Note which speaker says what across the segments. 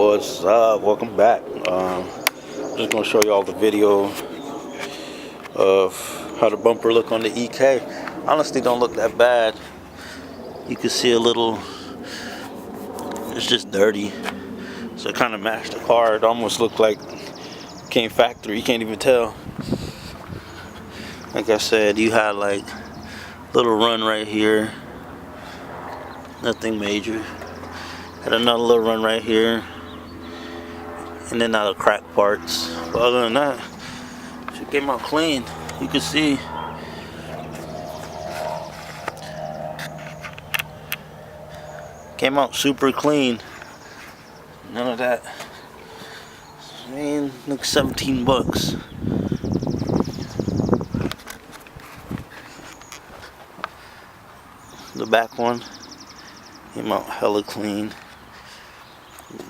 Speaker 1: What's up? Welcome back. Just gonna show you all the video of how the bumper look on the EK. Honestly, don't look that bad. You can see a little. It's just dirty, so it kind of matched the car. It almost looked like it came factory. You can't even tell. Like I said, you had like little run right here. Nothing major. Had another little run right here, and then out of crack parts. But other than that, she came out clean. You can see. Came out super clean. None of that. I mean, like 17 bucks. The back one came out hella clean.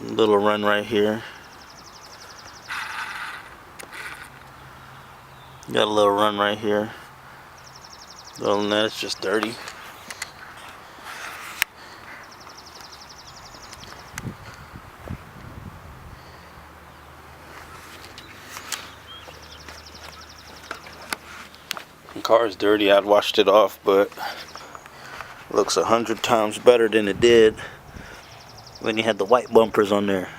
Speaker 1: Little run right here. Got a little run right here. Other than that, it's just dirty. The car is dirty. I'd washed it off, but looks 100 times better than it did when you had the white bumpers on there.